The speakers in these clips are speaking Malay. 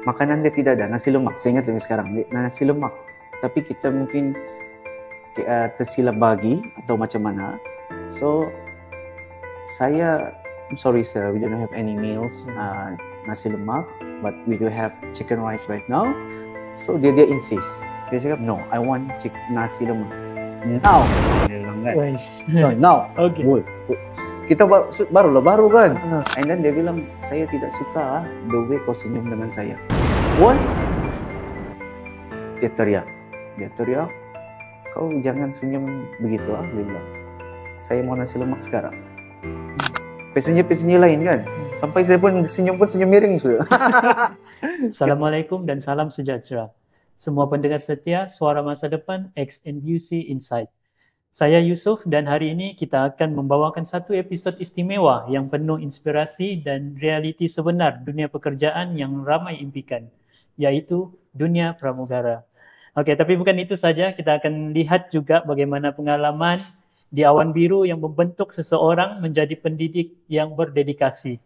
makanan dia tidak ada, nasi lemak. Saya ingat sampai sekarang, nasi lemak. Tapi kita mungkin tersilap bagi atau macam mana. So, I'm sorry sir, we don't have any meals, nasi lemak, but we do have chicken rice right now. So, dia insist. Dia cakap, no, I want nasi lemak. Now! Dia bilang kan. So, now. Okay. Kita baru kan. And then dia bilang, saya tidak suka the way kau senyum dengan saya. What? Dia teriak, kau jangan senyum begitu dia bilang. Saya mau nasi lemak sekarang. Passenger lain kan. Sampai saya pun senyum miring sudah. Assalamualaikum dan salam sejahtera. Semua pendengar setia Suara Masa Depan XNUC Insight. Saya Yusuf dan hari ini kita akan membawakan satu episod istimewa yang penuh inspirasi dan realiti sebenar dunia pekerjaan yang ramai impikan, iaitu dunia pramugara. Okey, tapi bukan itu saja, kita akan lihat juga bagaimana pengalaman di awan biru yang membentuk seseorang menjadi pendidik yang berdedikasi.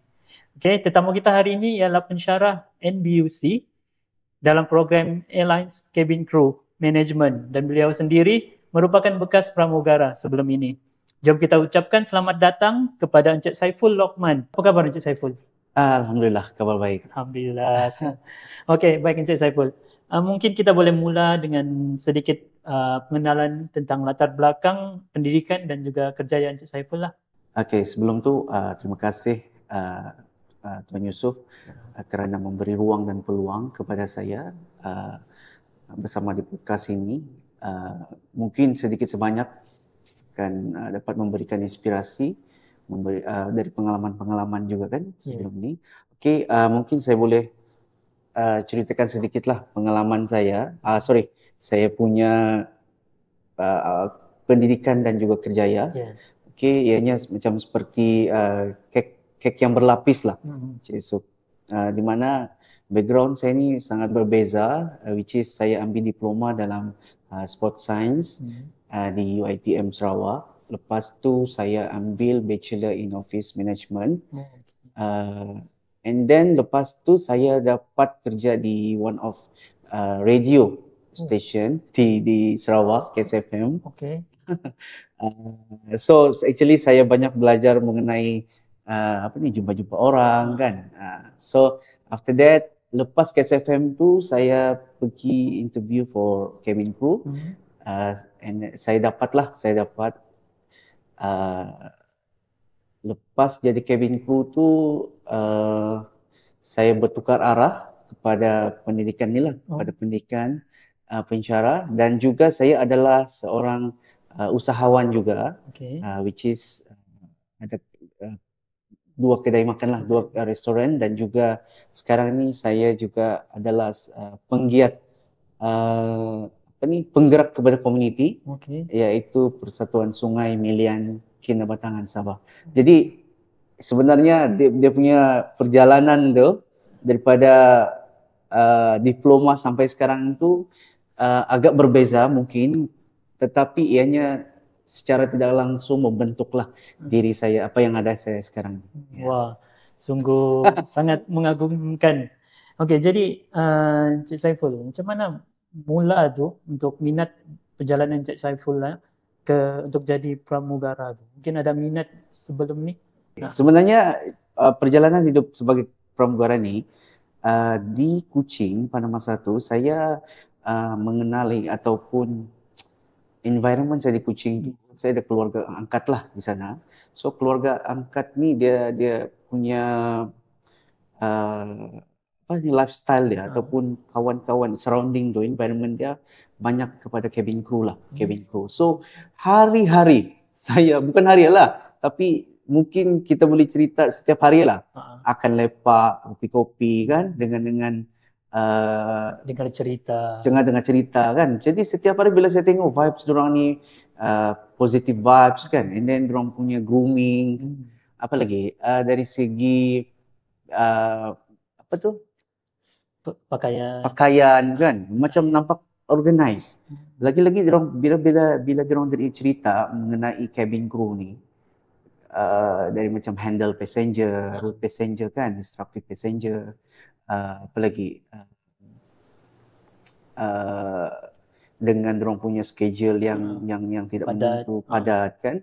Okey, tetamu kita hari ini ialah pensyarah NBUC dalam program Airlines Cabin Crew Management dan beliau sendiri merupakan bekas pramugara sebelum ini. Jom kita ucapkan selamat datang kepada Encik Saiful Lokman. Apa khabar Encik Saiful? Alhamdulillah, kabar baik. Alhamdulillah. Okey, baik Encik Saiful. Mungkin kita boleh mula dengan sedikit pengenalan tentang latar belakang pendidikan dan juga kerjaya Encik Saiful lah. Okey, sebelum tu terima kasih Tuan Yusuf kerana memberi ruang dan peluang kepada saya bersama di podcast ini. Mungkin sedikit sebanyak kan dapat memberikan inspirasi dari pengalaman-pengalaman juga kan sebelum ni. Okey, mungkin saya boleh ceritakan sedikitlah pengalaman saya. Saya punya pendidikan dan juga kerjaya. Okey, ianya macam seperti kek yang berlapis lah. So, di mana background saya ni sangat berbeza, which is saya ambil diploma dalam sport science di UiTM Sarawak. Lepas tu saya ambil bachelor in office management. And then lepas tu saya dapat kerja di one of radio station di Sarawak, KSFM. Okay. So actually saya banyak belajar mengenai jumpa-jumpa orang kan. So after that, lepas KSFM tu saya pergi interview for cabin crew. And saya dapat lepas jadi cabin crew tu saya bertukar arah kepada pendidikan ni lah, kepada pendidikan pensyarah, dan juga saya adalah seorang usahawan juga, which is ada dua kedai makan lah, dua restoran, dan juga sekarang ni saya juga adalah penggiat penggerak kepada komuniti, iaitu Persatuan Sungai Milian Kinabatangan Sabah. Jadi sebenarnya dia punya perjalanan tu daripada diploma sampai sekarang tu agak berbeza mungkin, tetapi ianya secara tidak langsung membentuklah diri saya, apa yang ada saya sekarang. Wah, sungguh sangat mengagumkan. Okey, jadi Encik Saiful, macam mana mula tu untuk minat perjalanan Encik Saiful untuk jadi pramugara tu? Mungkin ada minat sebelum ni? Sebenarnya perjalanan hidup sebagai pramugara ni di Kuching pada masa tu saya mengenali ataupun environment saya di Kuching, saya ada keluarga angkat lah di sana. So keluarga angkat ni dia punya lifestyle dia ataupun kawan-kawan surrounding tu, environment dia banyak kepada cabin crew lah, cabin crew. So hari-hari saya, bukan hari lah, tapi mungkin kita boleh cerita setiap hari lah akan lepak, kopi-kopi kan dengan dengar cerita kan. Jadi setiap hari bila saya tengok vibes diorang ni positive vibes kan, and then diorang punya grooming, apa lagi dari segi pakaian kan, macam nampak organized. Lagi-lagi diorang bila diorang cerita mengenai cabin crew ni, dari macam handle passenger, route passenger kan, instructive passenger, apa lagi, uh, dengan dorang punya schedule yang tidak Padat. menentu, padat kan.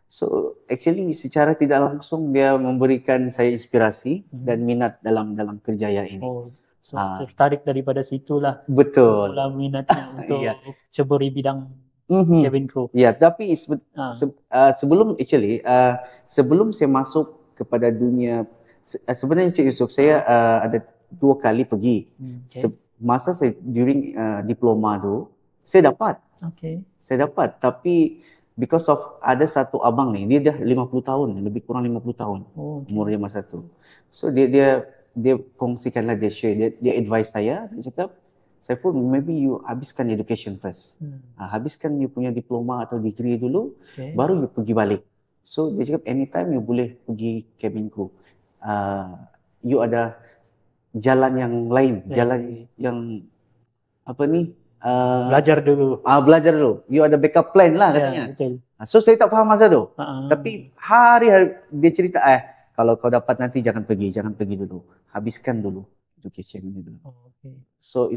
So actually secara tidak langsung dia memberikan saya inspirasi dan minat dalam kerjaya ini. Oh, so Ah. tertarik daripada situlah Betul. mula minatnya untuk Iya. ceburi bidang Mhm. cabin crew. Ya, tapi Ah. sebelum actually sebelum saya masuk kepada dunia sebenarnya Cik Yusof, saya ada 2 kali pergi. Okay. Masa saya during diploma tu, saya dapat. Okay. Saya dapat, tapi because of ada satu abang ni, dia dah 50 tahun, lebih kurang 50 tahun Oh, okay. umur dia masa tu. So dia kongsikanlah, dia share, dia advise saya, dia cakap, Saiful, maybe you habiskan education first. Habiskan you punya diploma atau degree dulu, Okay. baru you pergi balik. So dia cakap anytime you boleh pergi cabin crew. You ada jalan yang lain, jalan yang apa ni? Belajar dulu. Belajar dulu. You ada backup plan lah katanya. Ya, betul. So saya tak faham masa tu. Ah. Tapi hari-hari dia cerita, kalau kau dapat nanti jangan pergi dulu. Habiskan dulu education ini dulu. Oh, okay. So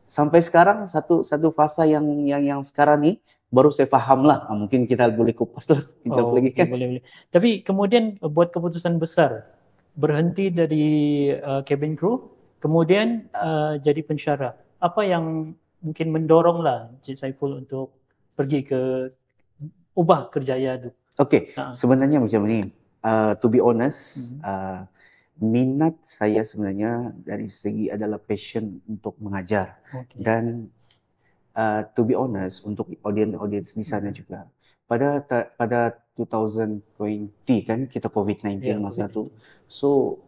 sampai sekarang satu fasa yang sekarang ni baru saya faham lah. Mungkin kita boleh kupas lah sekejap lagi kan. Boleh. Tapi kemudian buat keputusan besar berhenti dari cabin crew, kemudian jadi pensyarah. Apa yang mungkin mendoronglah Cik Saiful untuk pergi ke ubah kerjaya tu? Okay, sebenarnya macam ni. To be honest, minat saya sebenarnya dari segi adalah passion untuk mengajar. Okay. Dan to be honest, untuk audience di sana juga, pada 2020 kan kita COVID-19 masa tu. So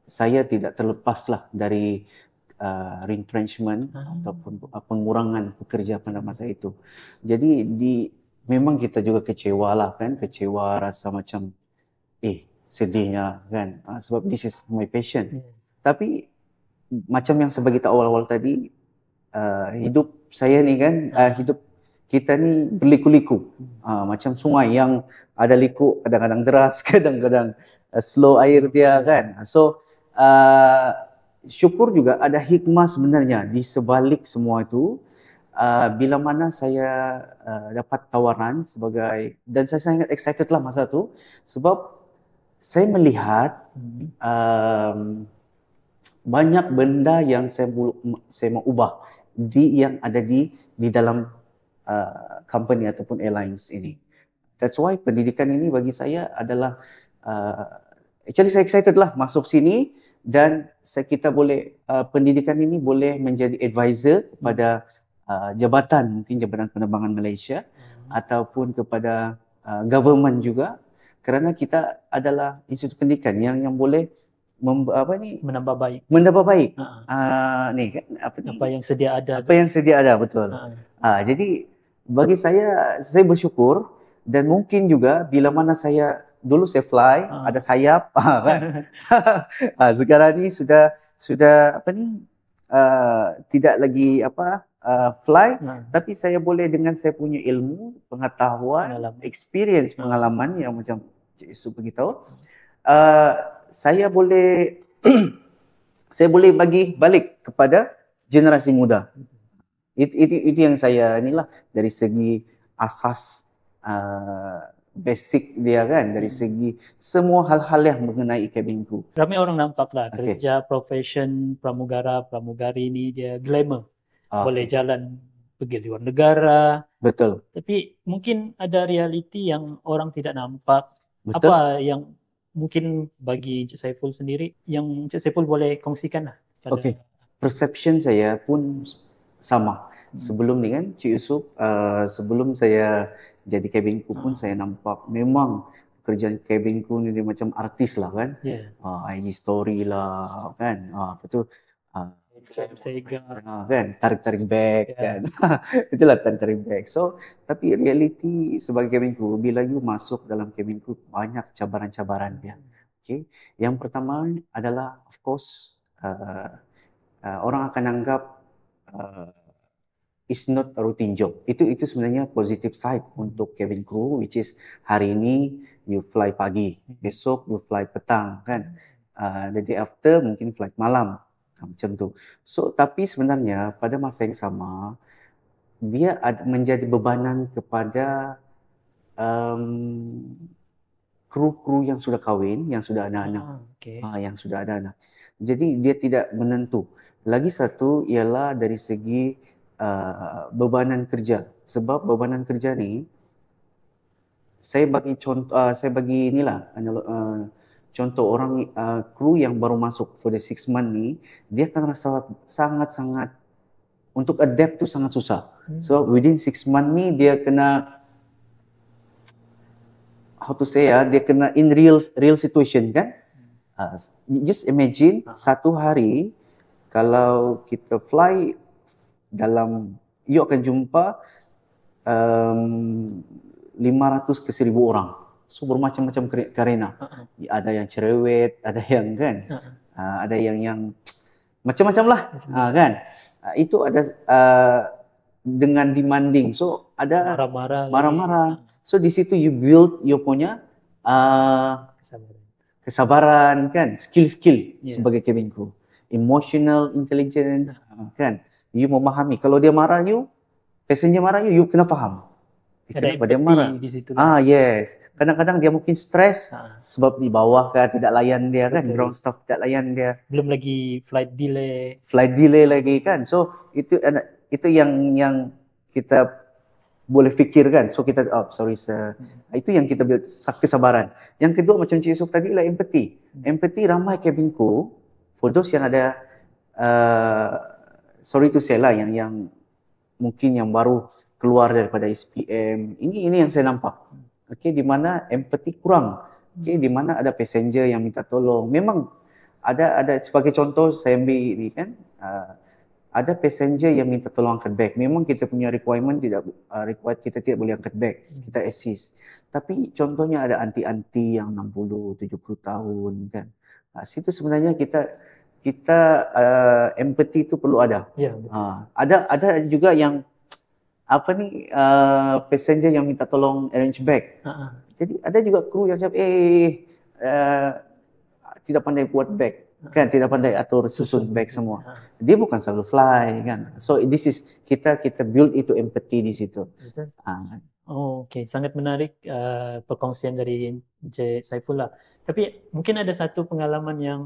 saya tidak terlepas lah dari retrenchment ataupun pengurangan pekerja pada masa itu. Jadi memang kita juga kecewa lah kan, kecewa, rasa macam sedihnya kan, sebab this is my passion. Tapi macam yang saya beritahu awal-awal tadi, hidup saya ni kan, hidup kita ni berliku-liku, macam sungai yang ada liku, kadang-kadang deras, kadang-kadang slow air dia kan. So syukur juga ada hikmah sebenarnya di sebalik semua itu. Bila mana saya dapat tawaran sebagai, dan saya sangat excited lah masa tu, sebab saya melihat banyak benda yang saya mau ubah yang ada di dalam company ataupun airlines ini. That's why pendidikan ini bagi saya adalah actually saya excited lah masuk sini, dan kita boleh pendidikan ini boleh menjadi advisor kepada jabatan, mungkin Jabatan Penerbangan Malaysia ataupun kepada government juga, kerana kita adalah institut pendidikan yang boleh menambah baik. Ni kan apa yang sedia ada. Apa yang sedia ada, betul. Jadi bagi saya bersyukur, dan mungkin juga bila mana dulu saya fly, ada sayap kan. Sekarang ni sudah tidak lagi fly, tapi saya boleh dengan saya punya ilmu, pengetahuan, experience, pengalaman yang macam Cik Yusof beritahu, saya boleh bagi balik kepada generasi muda. Itu yang saya inilah dari segi asas basic dia kan, dari segi semua hal-hal yang mengenai cabin crew. Ramai orang nampak lah kerja profession pramugari ni dia glamour. Boleh jalan pergi luar negara. Betul. Tapi mungkin ada realiti yang orang tidak nampak. Betul. Apa yang mungkin bagi Cik Saiful sendiri yang Cik Saiful boleh kongsikan lah? Okey. Perception saya pun sama. Sebelum ni kan Cik Yusof, sebelum saya jadi cabin crew pun saya nampak memang pekerjaan cabin crew ni dia macam artis lah kan. IG story lah kan. Betul. Kan, tarik-tarik bag kan. Itulah tarik-tarik bag. So, tapi realiti sebagai cabin crew, bila you masuk dalam cabin crew, banyak cabaran-cabaran dia. Okay. Yang pertama adalah of course orang akan anggap it's not a routine job. Itu sebenarnya positive side untuk cabin crew, which is hari ini you fly pagi, besok you fly petang kan. The day after mungkin flight malam. Macam tu. So, tapi sebenarnya pada masa yang sama, dia menjadi bebanan kepada kru-kru yang sudah kahwin, yang sudah ada anak. Yang sudah ada anak. Jadi dia tidak menentu. Lagi satu ialah dari segi bebanan kerja. Sebab bebanan kerja ni, saya bagi contoh, contoh orang kru yang baru masuk for the 6 month ni, dia akan rasa sangat-sangat untuk adapt tu sangat susah. So within 6 month ni dia kena dia kena in real situation kan. Just imagine satu hari kalau kita fly dalam, you akan jumpa 500 ke 1000 orang. So bermacam-macam kerena. Ada yang cerewet, ada yang kan, ada yang macam-macam lah, kan. Itu ada dengan demanding. So ada marah-marah. So di situ you build you punya kesabaran kan, skill sebagai cabin crew, emotional intelligence, kan. You memahami kalau dia marah you, passenger marah you kena faham. Kenapa dia marah di situ. Yes. Kadang-kadang dia mungkin stres sebab di bawah tidak layan dia kan, ground staff tidak layan dia. Belum lagi flight delay lagi kan. So itu yang kita boleh fikirkan. So kita itu yang kita build kesabaran. Yang kedua macam Cik Yusof tadi lah empathy. Empathy ramai cabin crew, for those yang ada sorry to say lah, yang mungkin yang baru keluar daripada SPM, ini yang saya nampak. Okey, di mana empathy kurang. Okey, di mana ada passenger yang minta tolong. Memang ada sebagai contoh saya ambil ini kan, ada passenger yang minta tolong angkat beg. Memang kita punya requirement required kita tidak boleh angkat beg, kita assist. Tapi contohnya ada anti-anti yang 60, 70 tahun kan. Situ sebenarnya kita empathy itu perlu ada. Ya, ada juga yang passenger yang minta tolong arrange bag. Jadi ada juga kru yang cakap tidak pandai buat bag kan, tidak pandai atur susun bag semua. Dia bukan selalu fly kan. So this is kita build itu empathy di situ. Okey, sangat menarik perkongsian dari Encik Saifullah. Tapi mungkin ada satu pengalaman yang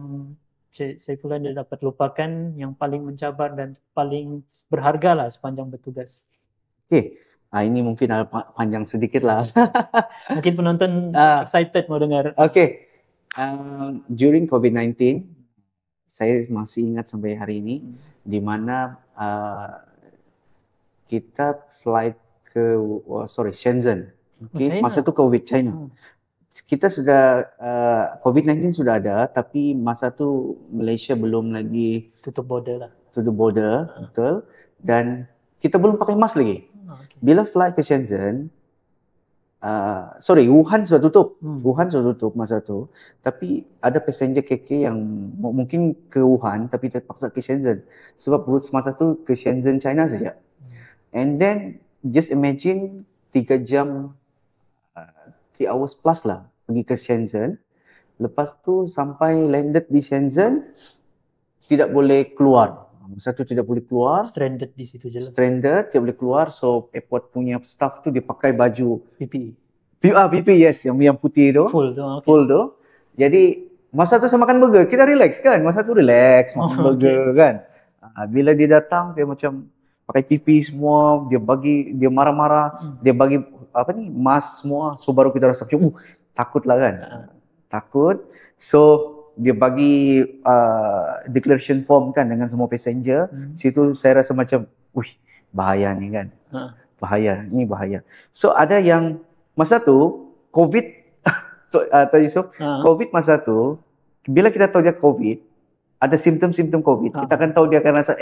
Encik Saifullah dia dapat lupakan, yang paling mencabar dan paling berharga lah sepanjang bertugas. Okey, ini mungkin panjang sedikit lah. Mungkin penonton excited mau dengar. Okey, during COVID-19, saya masih ingat sampai hari ini, di mana kita flight ke Shenzhen. Okay? Masa tu COVID, China. Kita sudah COVID-19 sudah ada, tapi masa tu Malaysia belum lagi tutup border, betul. Dan kita belum pakai mask lagi. Bila fly ke Shenzhen, Wuhan sudah tutup. Wuhan sudah tutup masa tu. Tapi ada passenger KK yang mungkin ke Wuhan tapi terpaksa ke Shenzhen. Sebab route masa tu ke Shenzhen, China saja. And then, just imagine 3 jam, 3 hours plus lah pergi ke Shenzhen. Lepas tu sampai landed di Shenzhen, tidak boleh keluar. Masa tu tidak boleh keluar. Stranded di situ je lah. Stranded, tidak boleh keluar. So airport punya staff tu dia pakai baju PPE. PPE, yes, yang putih tu. Full tu. Full tu. Jadi masa tu saya makan burger, kita relax kan. Masa tu relax makan burger kan. Bila dia datang dia macam pakai PPE semua, dia marah-marah, dia bagi mask semua. So baru kita rasa macam takut lah kan. Takut. So dia bagi declaration form kan dengan semua passenger. Situ saya rasa macam, bahaya ni kan. Bahaya. So ada yang masa tu COVID, Tuan Yusof, COVID masa tu, bila kita tahu dia COVID, ada simptom-simptom COVID, kita akan tahu dia akan rasa,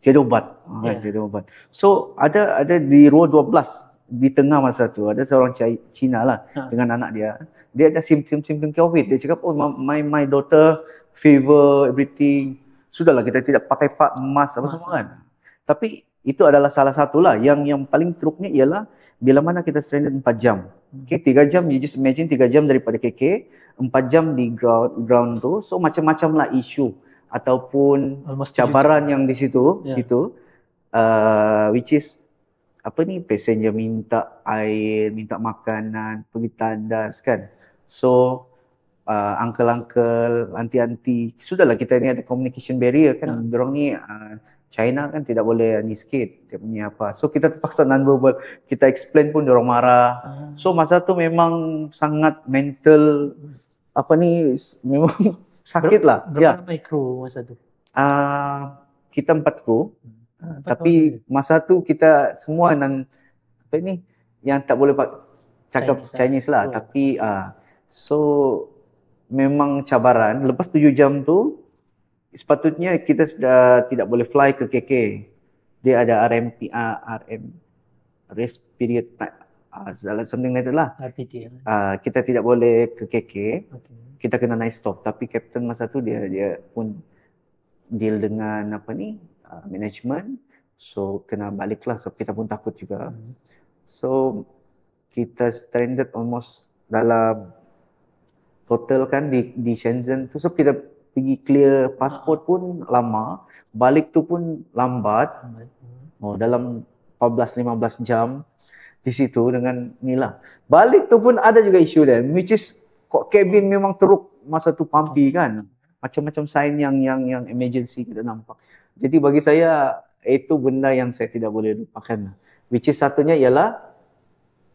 tiada ubat. Tiada ubat. So ada di row 12 di tengah masa tu, ada seorang Cina lah dengan anak dia. Dia ada simptom-simptom COVID. Dia cakap, my daughter fever, everything. Sudahlah, kita tidak pakai mask apa semua kan. Tapi itu adalah salah satu lah. Yang paling teruknya ialah bila mana kita stranded 4 jam. Okay, 3 jam, you just imagine 3 jam daripada KK, 4 jam di ground tu. So macam-macam lah isu ataupun Almost cabaran yang di situ, Yeah. which is apa ni, passenger minta air, minta makanan, pergi tandas kan. So uncle-uncle, aunty-aunty, sudahlah kita ni ada communication barrier kan. Dorang ni China kan tidak boleh ni sikit dia punya apa. So kita terpaksa non-verbal, kita explain pun dorang marah. So masa tu memang sangat mental apa ni, memang sakit lah. Berapa ramai kru masa tu? Kita 4 kru. Tapi masa tu kita semua apa ni, yang tak boleh cakap Chinese lah. Tapi so memang cabaran. Lepas 7 jam tu sepatutnya kita sudah tidak boleh fly ke KK. Dia ada rest period something like that lah. RPT. Kita tidak boleh ke KK. Okay. Kita kena naik stop. Tapi kapten masa tu dia pun deal dengan apa ni, management. So kena baliklah. So kita pun takut juga. So kita stranded almost dalam total kan di Shenzhen tu. So kita pergi clear pasport pun lama, balik tu pun lambat. Dalam 14-15 jam di situ dengan inilah. Balik tu pun ada juga isu dia, which is cabin memang teruk masa tu pumpy kan. Macam-macam sign yang emergency kita nampak. Jadi bagi saya itu benda yang saya tidak boleh lupakan. Which is satunya ialah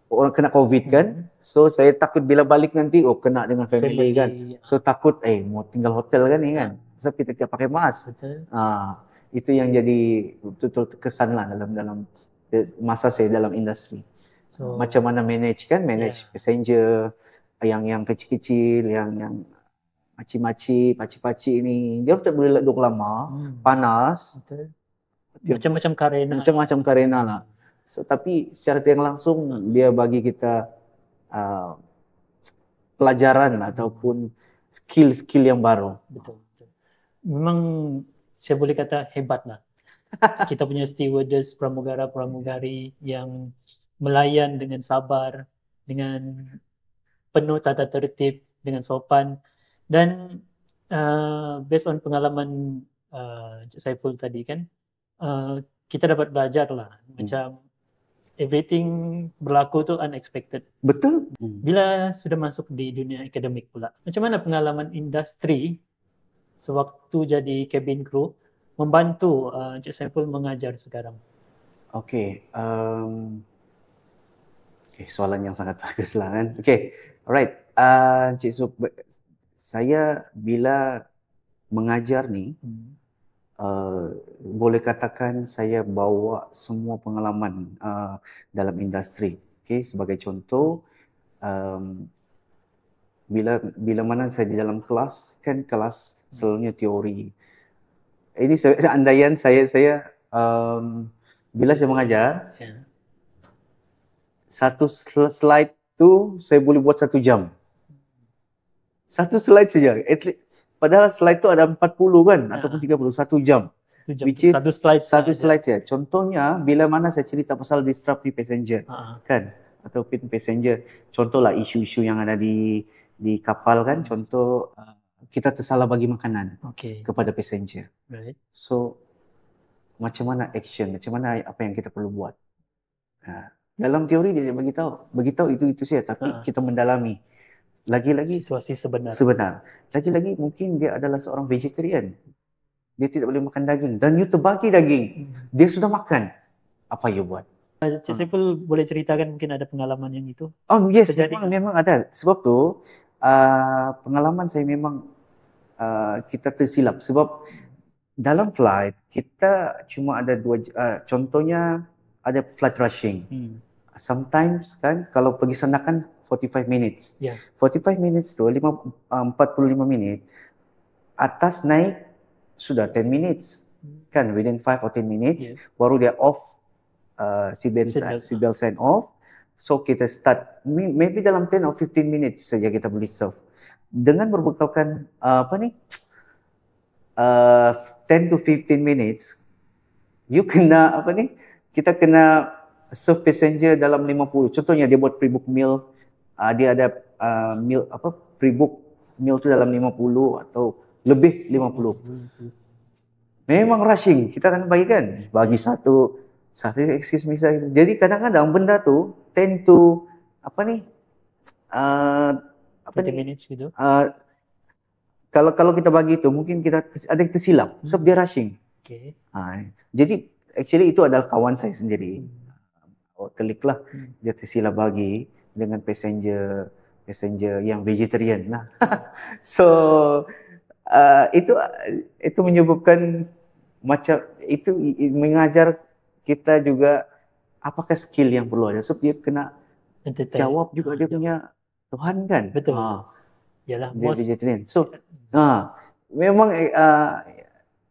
orang kena COVID kan. So saya takut bila balik nanti kena dengan family kan. So takut mau tinggal hotel kan ni kan. So kita tidak pakai mask. Itu yang jadi betul-betul kesan lah dalam masa saya dalam industri. So macam mana manage passenger yang kecil-kecil, yang maci-maci, paci-paci ni. Dia tak boleh duduk lama, panas. Macam-macam karena. Macam-macam karena lah. So, tapi secara tidak langsung dia bagi kita pelajaran ataupun skill-skill yang baru. Betul. Memang saya boleh kata hebat lah. Kita punya stewardess, pramugara-pramugari yang melayan dengan sabar, dengan penuh tata tertib, dengan sopan. Dan based on pengalaman Encik Saiful tadi kan, kita dapat belajar lah. Macam everything berlaku tu unexpected. Betul. Bila sudah masuk di dunia akademik pula, macam mana pengalaman industri sewaktu jadi cabin crew membantu Encik Saiful mengajar sekarang? Okay, soalan yang sangat bagus lah kan. Okay, alright. Encik Sub, saya bila mengajar ni, boleh katakan saya bawa semua pengalaman dalam industri. Okay, sebagai contoh, bila mana saya di dalam kelas, kan kelas selalunya teori. Ini andaian saya bila saya mengajar, satu slide tu saya boleh buat 1 jam. Satu slide saja. Padahal slide tu ada 40 kan, ataupun 31 jam. Satu slide saja. Contohnya bila mana saya cerita pasal disruptive passenger, kan, ataupun passenger. Contohlah isu-isu yang ada di kapal kan. Contoh kita tersalah bagi makanan kepada passenger. Right. So macam mana action, macam mana apa yang kita perlu buat. Dalam teori dia beritahu itu saja, tapi kita mendalami. Lagi-lagi situasi sebenar. Lagi-lagi mungkin dia adalah seorang vegetarian. Dia tidak boleh makan daging dan you terbagi daging. Dia sudah makan. Apa you buat? Cik Saiful boleh ceritakan mungkin ada pengalaman yang itu? Yes, memang ada. Sebab tu pengalaman saya memang kita tersilap. Sebab dalam flight kita cuma ada contohnya ada flight rushing. Sometimes kan kalau pergi sana kan 45 minutes. 45 minutes tu 45 minit. Atas naik sudah 10 minutes. Kan within 5 or 10 minutes baru dia off seatbelt sign off. So kita start maybe dalam 10 or 15 minutes saja kita boleh serve. Dengan berbekalkan 10 to 15 minutes you kena kita kena serve passenger dalam 50. Contohnya dia buat pre-book meal dia ada meal pre-book meal tu dalam 50 atau lebih 50. Memang rushing. Kita akan bagi satu excuse me saya. Jadi kadang-kadang benda tu tend to uh, 20 minutes gitu. Kalau kita bagi tu mungkin kita ada tersilap sebab dia rushing. Okay. Jadi actually itu adalah kawan saya sendiri. Klik lah dia tersilap bagi dengan passenger yang vegetarian lah. So itu menyebabkan macam itu mengajar kita juga apakah skill yang perlu ada. So dia kena jawab juga dia punya Tuhan kan. Betul. Yalah, dia vegetarian. So memang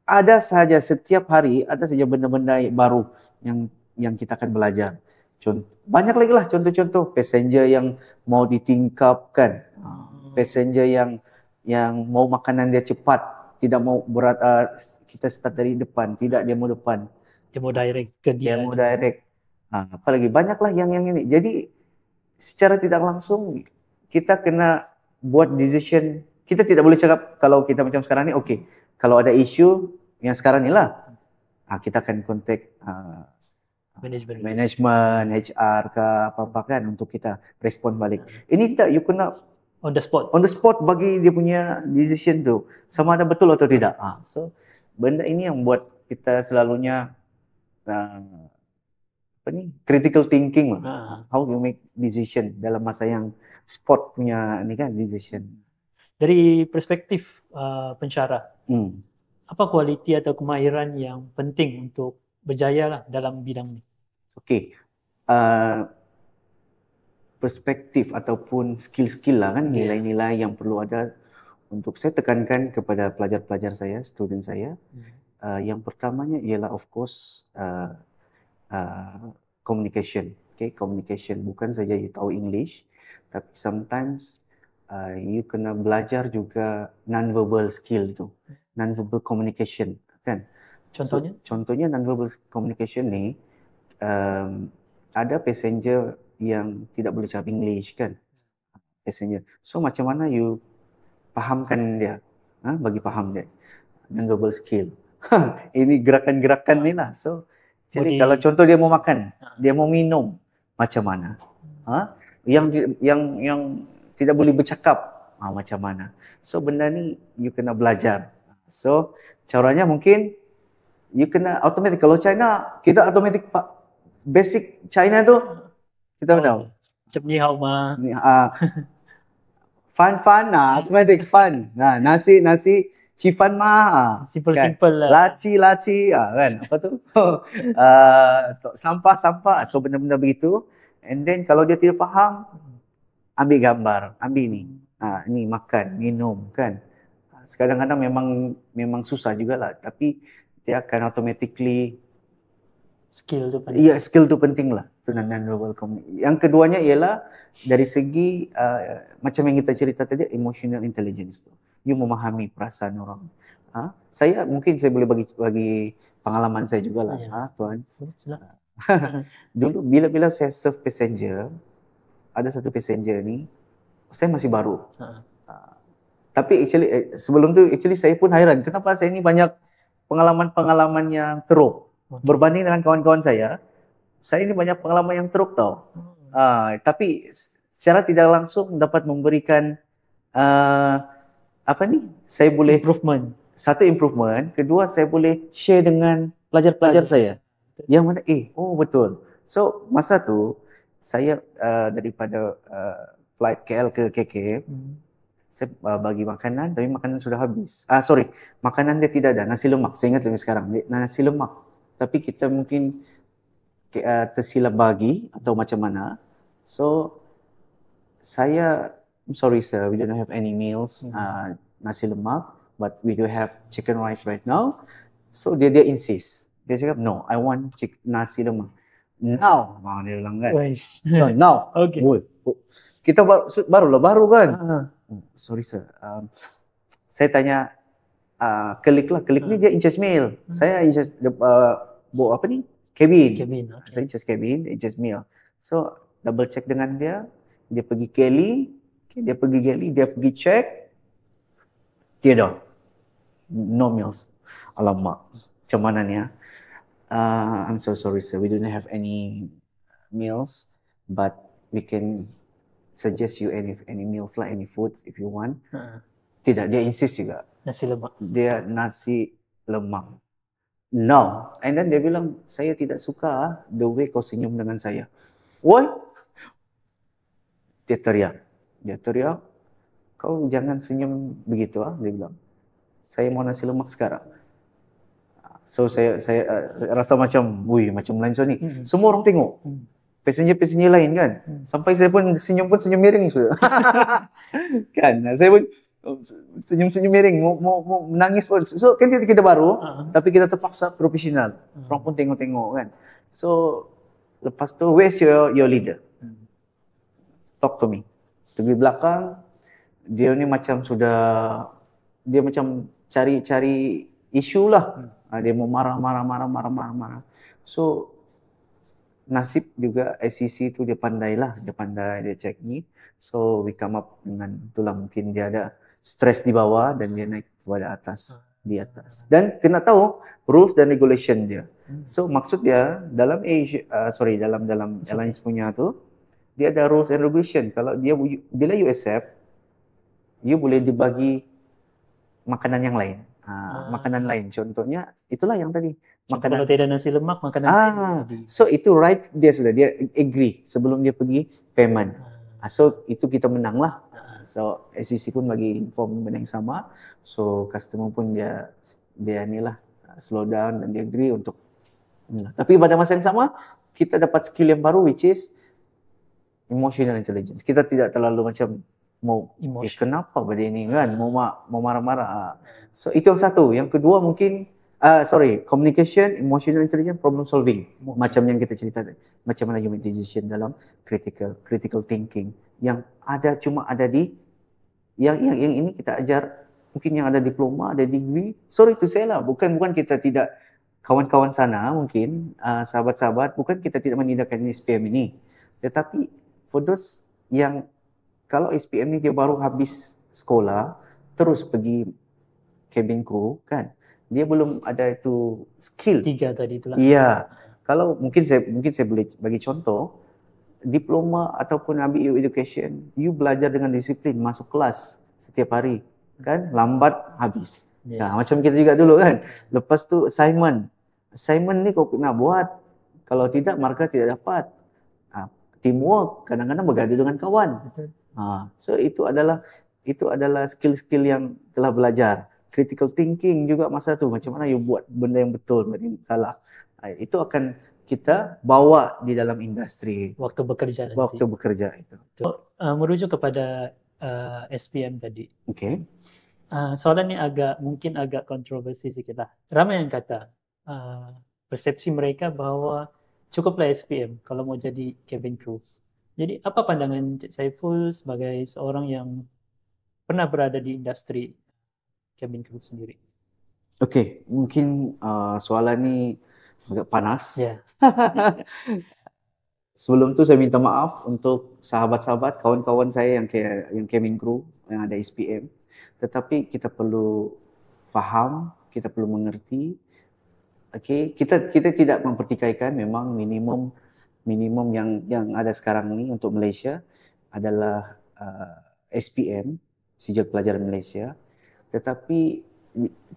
ada saja setiap hari ada saja benda-benda baru yang kita akan belajar. Banyak lagi lah contoh-contoh passenger yang mau ditingkapkan, passenger yang mau makanan dia cepat, tidak mau berat. Kita start dari depan, tidak dia mau depan. Dia mau direct ke dia. Dia mau direct. Apalagi banyaklah yang ini. Jadi secara tidak langsung kita kena buat decision. Kita tidak boleh cakap kalau kita macam sekarang ni, okay, kalau ada isu yang sekarang ni lah, kita akan kontak management, HR ke apa-apa kan untuk kita respon balik. Ini tidak, you kena on the spot bagi dia punya decision tu sama ada betul atau tidak. So benda ini yang buat kita selalunya critical thinking lah. How you make decision dalam masa yang spot punya ni kan decision. Dari perspektif pensyarah, apa kualiti atau kemahiran yang penting untuk berjaya lah dalam bidang ni? Okey, perspektif ataupun skill-skill lah kan, nilai-nilai yang perlu ada untuk saya tekankan kepada pelajar-pelajar saya, student saya. Yang pertamanya ialah of course communication. Okay, communication bukan saja you tahu English, tapi sometimes you kena belajar juga non-verbal skill tu, non-verbal communication kan. Contohnya? Contohnya non-verbal communication ni, ada passenger yang tidak boleh cakap English kan, passenger. So macam mana you fahamkan dia, bagi faham dia, non-verbal skill. Ini gerakan-gerakan ni lah. So jadi kalau contoh dia mau makan, dia mau minum, macam mana? Yang tidak boleh bercakap, macam mana? So benda ni you kena belajar. So caranya mungkin you kena automatic. Kalau China, kita automatic basic China tu kita tahu. Macam ni hao ma. Fun, automatic fun. Nasi, cifan ma. Simple lah. Laci, kan? Apa tu? Sampah. So benda-benda begitu. And then kalau dia tidak faham, ambil gambar, ambil ni. Ni makan, minum kan. Kadang-kadang memang susah jugalah, tapi dia akan automatically skill tu penting. Ya, skill tu penting lah. Itu non-verbal communication. Yang keduanya ialah dari segi macam yang kita cerita tadi, emotional intelligence tu. You memahami perasaan orang. Saya boleh bagi pengalaman saya jugalah, tuan. Dulu bila saya serve passenger, ada satu passenger ni, saya masih baru. Tapi actually sebelum tu saya pun hairan kenapa saya ni banyak pengalaman-pengalaman yang teruk. Berbanding dengan kawan-kawan saya ini banyak pengalaman yang teruk tau. Tapi secara tidak langsung dapat memberikan saya boleh satu improvement, kedua saya boleh share dengan pelajar-pelajar saya. Yang mana betul. So masa tu saya daripada flight KL ke KK, saya bagi makanan tapi makanan sudah habis. Makanan dia tidak ada, nasi lemak. Saya ingat sekarang, nasi lemak. Tapi kita mungkin tersilap bagi atau macam mana. So I'm sorry sir, we don't have any meals nasi lemak, but we do have chicken rice right now. So dia insist. Dia cakap no, I want nasi lemak now. Dia bilang kan. So now. Okay. Kita baru kan. Sorry sir. Saya tanya klik ni dia in charge meal. Saya in charge cabin. Saya in charge cabin, in charge meal. So double check dengan dia, dia pergi Kelly, dia pergi check, tiada, no meals. Alamak, macam mana ni ya? I'm so sorry sir, we don't have any meals, but we can suggest you any meals lah, any foods if you want. Tidak, dia insist juga. Nasi lemak. Dia nasi lemak. No. And then dia bilang, saya tidak suka the way kau senyum dengan saya. Why? Dia teriak. Kau jangan senyum begitu dia bilang. Saya mau nasi lemak sekarang. So saya rasa macam, macam lain so ni. Semua orang tengok. Passenger lain kan. Sampai saya pun senyum miring sudah. Kan, saya pun senyum miring, mau menangis pun. So kan kita baru, tapi kita terpaksa profesional. Orang pun tengok kan. So lepas tu, where's your leader? Talk to me. Pergi belakang, dia ni macam dia macam cari isu lah. Dia mau marah. So nasib juga SCC tu dia pandai, dia check ni. So we come up dengan itulah, mungkin dia ada stres di bawah dan dia naik kepada di atas. Dan kena tahu rules dan regulation dia. So maksud dia dalam dalam airlines punya tu, dia ada rules and regulation. Kalau bila you accept, you boleh dibagi makanan yang lain. Makanan lain. Contohnya itulah yang tadi. Kalau tidak nasi lemak, makanan lain. So itu right, dia agree sebelum dia pergi payment. So itu kita menang lah. So SCC pun bagi inform benda yang sama. So customer pun dia inilah slow down dan dia agree untuk inilah. Tapi pada masa yang sama kita dapat skill yang baru, which is emotional intelligence. Kita tidak terlalu macam mau kenapa pada ini kan, mau marah-marah. So itu yang satu. Yang kedua mungkin communication, emotional intelligence, problem solving. Macam yang kita cerita tadi. Macam mana you make decision dalam critical thinking. Yang cuma ada di yang ini kita ajar, mungkin yang ada diploma, ada degree. Sorry to say lah, bukan kita tidak, kawan-kawan sana mungkin sahabat-sahabat, bukan kita tidak menindakkan SPM ini. Tetapi for those yang kalau SPM ni dia baru habis sekolah terus pergi cabin crew kan, dia belum ada itu skill 3 tadi itulah. Iya. Kalau mungkin saya boleh bagi contoh, diploma ataupun ambil education, you belajar dengan disiplin, masuk kelas setiap hari kan, lambat habis. Macam kita juga dulu kan. Lepas tu assignment ni kau nak buat, kalau tidak markah tidak dapat. Teamwork, kadang-kadang bergaduh dengan kawan. So itu adalah skill-skill yang telah belajar. Critical thinking juga masa tu, macam mana you buat benda yang betul, benda yang salah. Itu akan kita bawa di dalam industri. Waktu bekerja nanti. Waktu bekerja itu. Merujuk kepada SPM tadi. Okay. Soalan ni mungkin agak kontroversi sikit lah. Ramai yang kata persepsi mereka bahawa cukuplah SPM kalau mau jadi cabin crew. Jadi apa pandangan Cik Saiful sebagai seorang yang pernah berada di industri cabin crew sendiri? Okey, mungkin soalan ni agak panas. Sebelum tu saya minta maaf untuk sahabat-sahabat, kawan-kawan saya yang cabin crew, yang ada SPM. Tetapi kita perlu faham, kita perlu mengerti. Okey, kita tidak mempertikaikan, memang minimum yang ada sekarang ni untuk Malaysia adalah SPM, Sijil Pelajaran Malaysia. Tetapi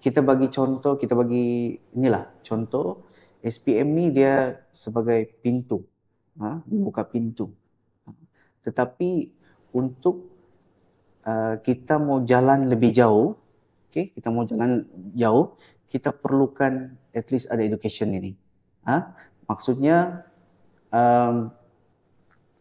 kita bagi contoh, contoh SPM ni dia sebagai pintu, membuka pintu. Tetapi untuk kita mau jalan lebih jauh, kita perlukan at least ada education ini. Maksudnya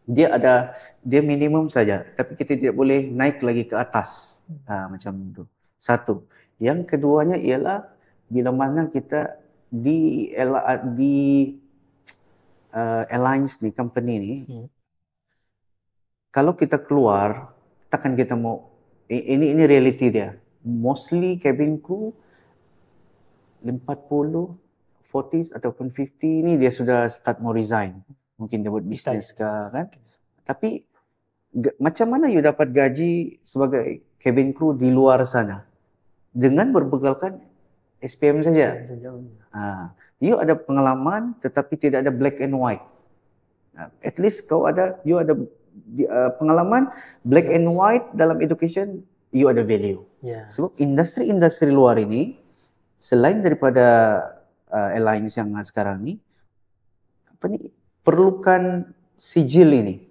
dia minimum saja, tapi kita tidak boleh naik lagi ke atas. Macam itu. Satu. Yang keduanya ialah bila mana kita di airlines ni, company ni, kalau kita keluar, takkan kita mau, ini reality dia. Mostly cabin crew 40, 40s ataupun 50 ni dia sudah start mau resign. Mungkin dia buat bisnes ke kan. Tapi macam mana you dapat gaji sebagai cabin crew di luar sana dengan berbekalkan SPM saja. You ada pengalaman tetapi tidak ada black and white. At least you ada pengalaman black and white dalam education, you ada value. Sebab industri-industri luar ini selain daripada airlines yang sekarang ni perlukan sijil ini.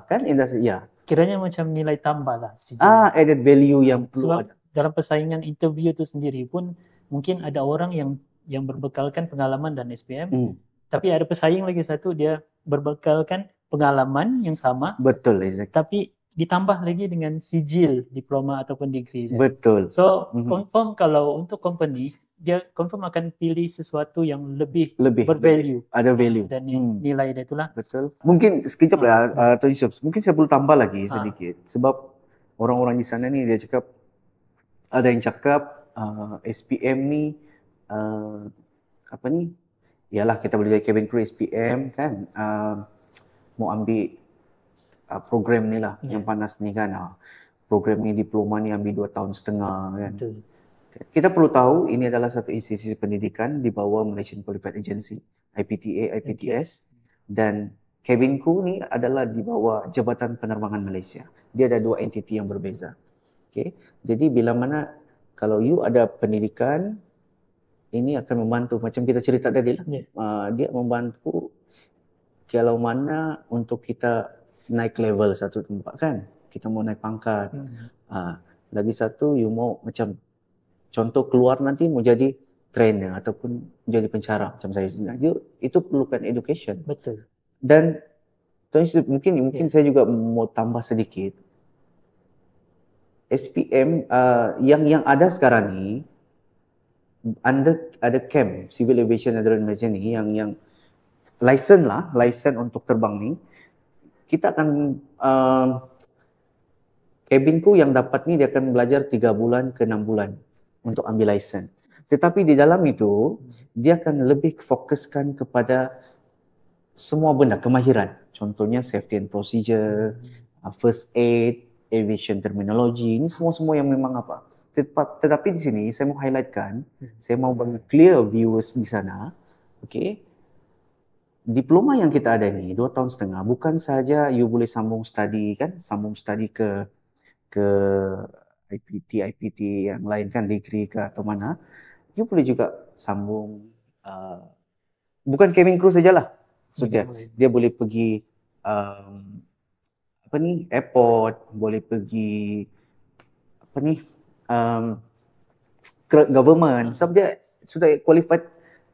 Kan industri Kiranya macam nilai tambah lah sijil. Added value yang perlu Sebab ada. Dalam persaingan interview tu sendiri pun mungkin ada orang yang berbekalkan pengalaman dan SPM, tapi ada pesaing lagi satu dia berbekalkan pengalaman yang sama. Betul, exactly. Tapi ditambah lagi dengan sijil diploma ataupun degree. Betul. So confirm kalau untuk company dia confirm akan pilih sesuatu yang lebih bervalue. Ada value. Dan nilai dia itulah. Betul. Mungkin sekejap lah Tuan Yusof. Mungkin saya perlu tambah lagi sedikit. Sebab orang-orang di sana ni dia cakap, ada yang cakap SPM ni yalah kita boleh jadi cabin crew SPM kan, mau ambil program ni lah yang panas ni kan, program ni diploma ni ambil 2 tahun setengah kan. Betul. Kita perlu tahu ini adalah satu institusi pendidikan di bawah Malaysian Qualified Agency, IPTA, IPTS, dan cabin crew ni adalah di bawah Jabatan Penerbangan Malaysia. Dia ada 2 entiti yang berbeza. Okay. Jadi bila mana kalau you ada pendidikan, ini akan membantu macam kita cerita tadi lah. Dia membantu kalau mana untuk kita naik level satu tempat kan. Kita mau naik pangkat. Lagi satu you mau macam contoh keluar nanti mau jadi trainer ataupun jadi pencara macam saya sendiri. Itu perlukan education. Betul. Dan mungkin saya juga mau tambah sedikit. SPM yang ada sekarang ni ada camp Civil Aviation Adrenaline Malaysia ni yang license untuk terbang ni, kita akan cabin crew yang dapat ni dia akan belajar 3 bulan ke 6 bulan untuk ambil license. Tetapi di dalam itu dia akan lebih fokuskan kepada semua benda kemahiran. Contohnya safety and procedure, first aid, aviation terminology, ini semua yang memang tetapi di sini saya mau highlightkan, saya mau bagi clear viewers di sana, okay, diploma yang kita ada ni 2 tahun setengah bukan saja you boleh sambung study ke IPT yang lain kan, degree ke atau mana, you boleh juga sambung bukan cabin crew sajalah. Sudah, dia boleh pergi airport, boleh pergi government. Sebab dia sudah qualified,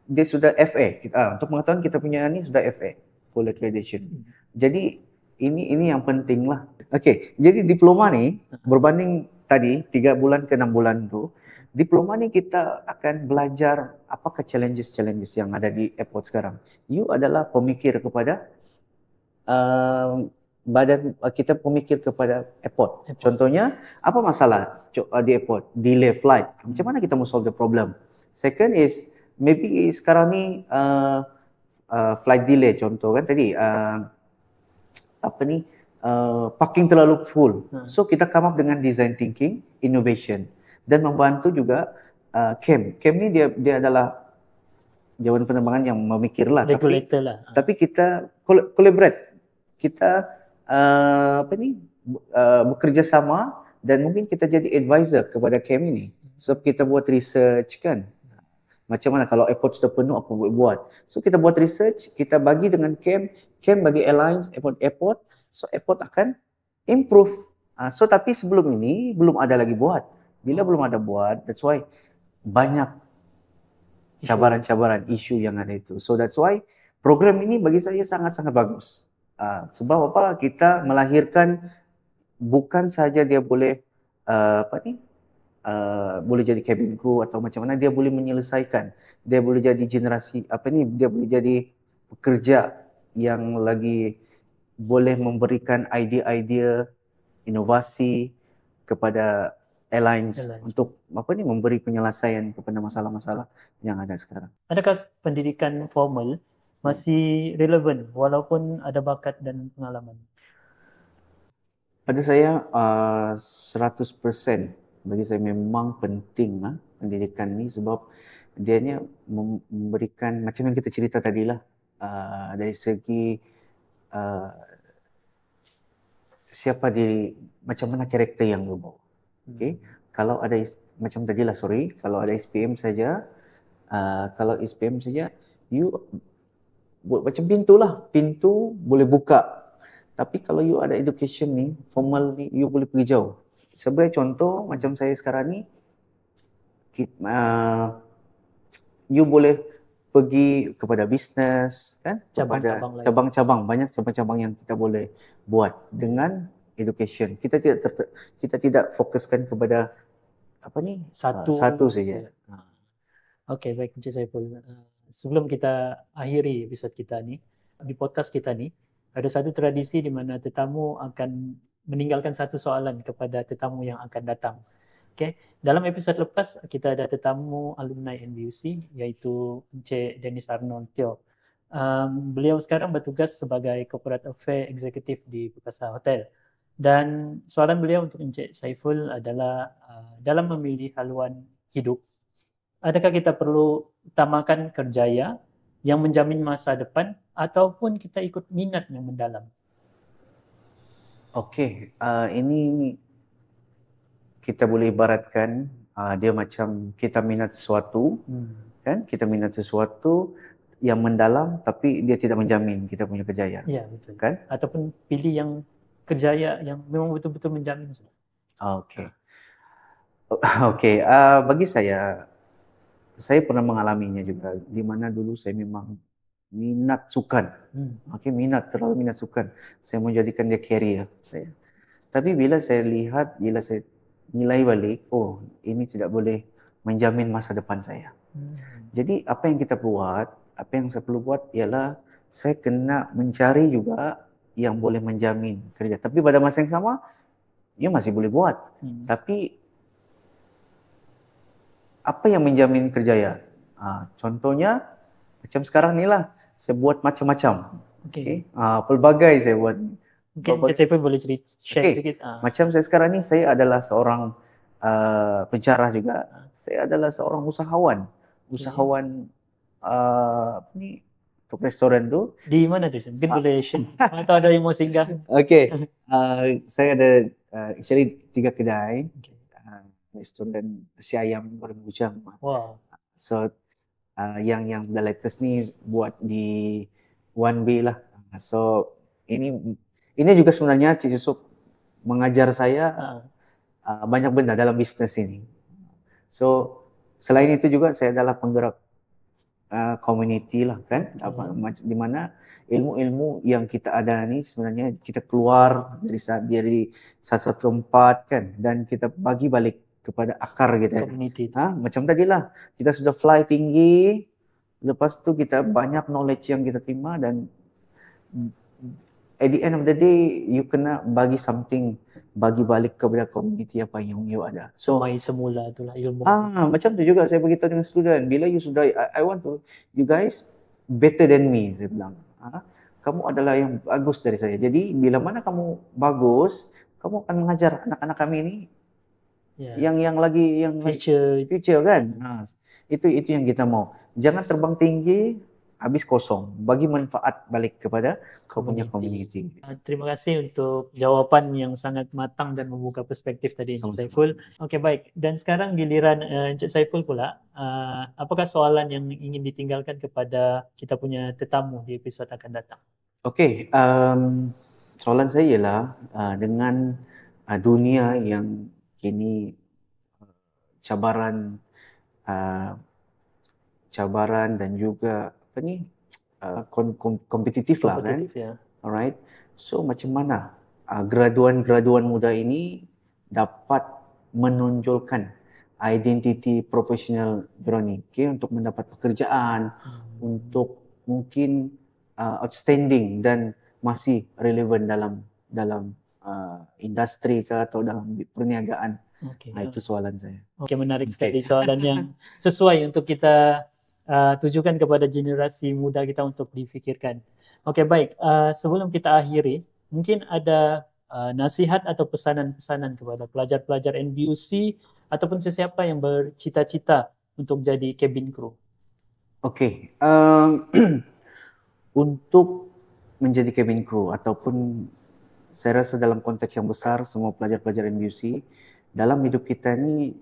dia sudah FA. Untuk pengetahuan kita punya ni sudah FA, full accreditation. Jadi ini yang penting lah. Okey, jadi diploma ni berbanding tadi 3 bulan ke 6 bulan tu, diploma ni kita akan belajar apakah challenges yang ada di airport sekarang. You adalah pemikir kepada kita pemikir kepada airport. Contohnya, apa masalah di airport? Delay flight. Macam mana kita mau solve the problem? Second is, maybe sekarang ni flight delay contoh kan tadi, parking terlalu full. So kita come up dengan design thinking, innovation, dan membantu juga CAM. CAM ni dia adalah Jabatan Penerbangan yang memikirlah, regulator lah. Tapi kita collaborate. Kita bekerja sama dan mungkin kita jadi advisor kepada CAM ini. Sebab kita buat research kan. Macam mana kalau airport sudah penuh apa boleh buat. So kita buat research, kita bagi dengan CAM bagi airlines, airport. So airport akan improve. So tapi sebelum ini belum ada lagi buat. Bila belum ada buat, that's why banyak cabaran-cabaran isu yang ada itu. So that's why program ini bagi saya sangat-sangat bagus. Sebab apa? Kita melahirkan bukan saja dia boleh boleh jadi cabin crew atau macam mana, dia boleh menyelesaikan. Dia boleh jadi generasi dia boleh jadi pekerja yang lagi boleh memberikan idea-idea inovasi kepada airlines untuk memberi penyelesaian kepada masalah-masalah yang ada sekarang. Adakah pendidikan formal masih relevan walaupun ada bakat dan pengalaman? pada saya 100% bagi saya memang penting pendidikan ni, sebab dia ni memberikan macam yang kita cerita tadilah, dari segi siapa diri, macam mana karakter yang you bawa. Okay? Kalau ada macam tadilah, kalau ada SPM saja, kalau SPM saja, you buat macam pintu boleh buka. Tapi kalau you ada education ni, formal ni, you boleh pergi jauh. Sebagai contoh, macam saya sekarang ni, you boleh pergi kepada bisnes, kan? Kepada cabang-cabang, banyak cabang-cabang yang kita boleh buat dengan education. Kita tidak fokuskan kepada satu saja. Okey, baik Encik Saiful. Sebelum kita akhiri episod kita ni, di podcast kita ni, ada satu tradisi di mana tetamu akan meninggalkan satu soalan kepada tetamu yang akan datang. Okay. Dalam episod lepas, kita ada tetamu alumni NBUC, iaitu Encik Dennis Arnold Teo. Beliau sekarang bertugas sebagai Corporate Affairs Executive di Perkasa Hotel. Dan soalan beliau untuk Encik Saiful adalah, dalam memilih haluan hidup, adakah kita perlu utamakan kerjaya yang menjamin masa depan ataupun kita ikut minat yang mendalam? Okey, ini kita boleh ibaratkan dia macam kita minat sesuatu, kan? Kita minat sesuatu yang mendalam tapi dia tidak menjamin kita punya kejayaan. Ya, betul. Kan? Ataupun pilih yang kerjaya yang memang betul-betul menjamin. Okey. Okey, bagi saya pernah mengalaminya juga, di mana dulu saya memang minat sukan. Okey, terlalu minat sukan. Saya mau jadikan dia career saya. Tapi bila saya nilai balik, ini tidak boleh menjamin masa depan saya. Jadi apa yang saya perlu buat ialah saya kena mencari juga yang boleh menjamin kerja. Tapi pada masa yang sama, dia masih boleh buat. Tapi apa yang menjamin kerjaya? Contohnya macam sekarang ni lah, saya buat macam-macam. Okay. Pelbagai saya buat. Mungkin saya pun boleh share sedikit. Macam saya sekarang ni, saya adalah seorang pencerah juga. Saya adalah seorang usahawan. Untuk restoran tu. Di mana tu? Mungkin boleh share. Atau ada yang mau singgah? Okey. Saya ada actually 3 kedai. Restoran nasi ayam goreng bujang. Wow. So yang the latest ni buat di One Bay lah. So ini juga sebenarnya Cik Yusuf mengajar saya banyak benda dalam bisnes ini. So selain itu juga saya adalah penggerak community lah, kan, di mana ilmu-ilmu yang kita ada ni sebenarnya kita keluar dari satu tempat, kan, dan kita bagi balik kepada akar kita. Macam tadilah, kita sudah fly tinggi, lepas tu kita banyak knowledge yang kita terima, dan at the end of the day you kena bagi balik kepada community apa yang you ada. So mai semula itulah ilmu. Macam tu juga saya beritahu dengan student, bila you sudah I want to you guys better than me, saya bilang. Kamu adalah yang bagus dari saya. Jadi bila mana kamu bagus, kamu akan mengajar anak-anak kami ini yang future, kan. Itu yang kita mau. Jangan terbang tinggi habis kosong, bagi manfaat balik kepada kau punya community. Terima kasih untuk jawapan yang sangat matang dan membuka perspektif tadi Encik Saiful. Okey, baik. Dan sekarang giliran Encik Saiful pula. Apakah soalan yang ingin ditinggalkan kepada kita punya tetamu di episod akan datang? Okey, soalan saya ialah dengan dunia yang kini cabaran dan juga kompetitif lah, kan. Alright. So macam mana graduan muda ini dapat menonjolkan identiti profesional Brownie, untuk mendapat pekerjaan, untuk mungkin outstanding dan masih relevan dalam industri ke atau dalam perniagaan. Itu soalan saya. Okey, menarik sekali soalan yang sesuai untuk kita tujukan kepada generasi muda kita untuk difikirkan. Okey, baik. Sebelum kita akhiri, mungkin ada nasihat atau pesanan-pesanan kepada pelajar-pelajar NBUC ataupun sesiapa yang bercita-cita untuk jadi cabin crew? Okey, untuk menjadi cabin crew ataupun saya rasa dalam konteks yang besar semua pelajar-pelajar NBUC dalam hidup kita ni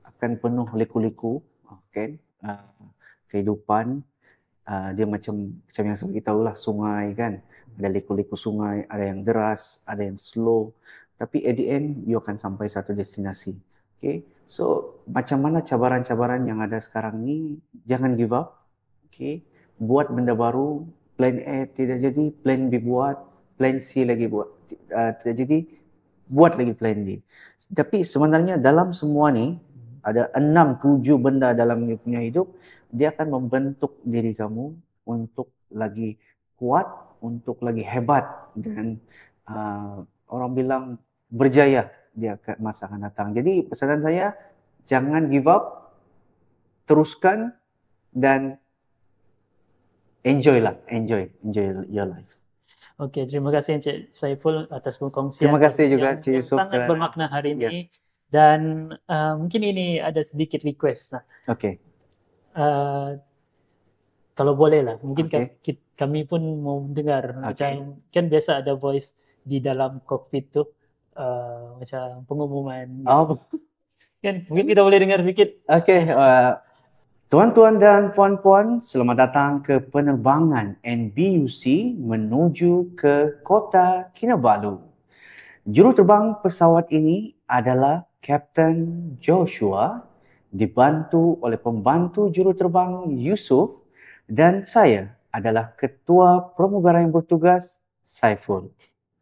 akan penuh liku-liku, kan? Kehidupan dia macam yang kita tahu lah, sungai kan, ada liku-liku sungai, ada yang deras, ada yang slow, tapi at the end you akan sampai satu destinasi. Okay, so macam mana cabaran-cabaran yang ada sekarang ni, jangan give up. Okay, buat benda baru. Plan A tidak jadi, plan B buat, plan C lagi buat, tidak jadi, buat lagi plan D. Tapi sebenarnya dalam semua ni ada 6-7 benda dalam punya hidup, dia akan membentuk diri kamu untuk lagi kuat, untuk lagi hebat, dan orang bilang berjaya dia ke masa akan datang. Jadi pesanan saya, jangan give up, teruskan dan enjoy your life. Okey, terima kasih Encik Saiful atas perkongsian. Terima kasih juga Encik Yusof yang sangat bermakna hari ini. Dan mungkin ini ada sedikit request. Okey. Kalau boleh lah, mungkin kami pun mau dengar macam kan biasa ada voice di dalam kokpit tu, macam pengumuman. Kan mungkin kita boleh dengar sedikit. Okey. Tuan-tuan dan puan-puan, selamat datang ke penerbangan NBUC menuju ke Kota Kinabalu. Juruterbang pesawat ini adalah Kapten Joshua, dibantu oleh pembantu juruterbang Yusof, dan saya adalah Ketua Pramugara yang bertugas, Saiful.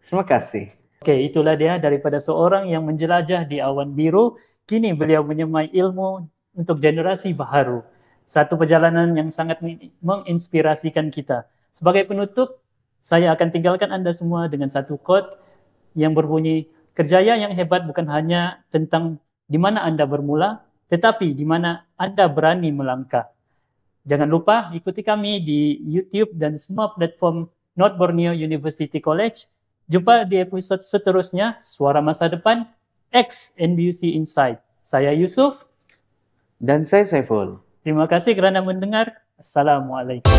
Terima kasih. Okey, itulah dia daripada seorang yang menjelajah di awan biru. Kini beliau menyemai ilmu untuk generasi baharu. Satu perjalanan yang sangat menginspirasikan kita. Sebagai penutup, saya akan tinggalkan anda semua dengan satu quote yang berbunyi, kerjaya yang hebat bukan hanya tentang di mana anda bermula, tetapi di mana anda berani melangkah. Jangan lupa ikuti kami di YouTube dan semua platform North Borneo University College. Jumpa di episod seterusnya, Suara Masa Depan, X NBUC Insight. Saya Yusof. Dan saya Saiful. Terima kasih kerana mendengar. Assalamualaikum.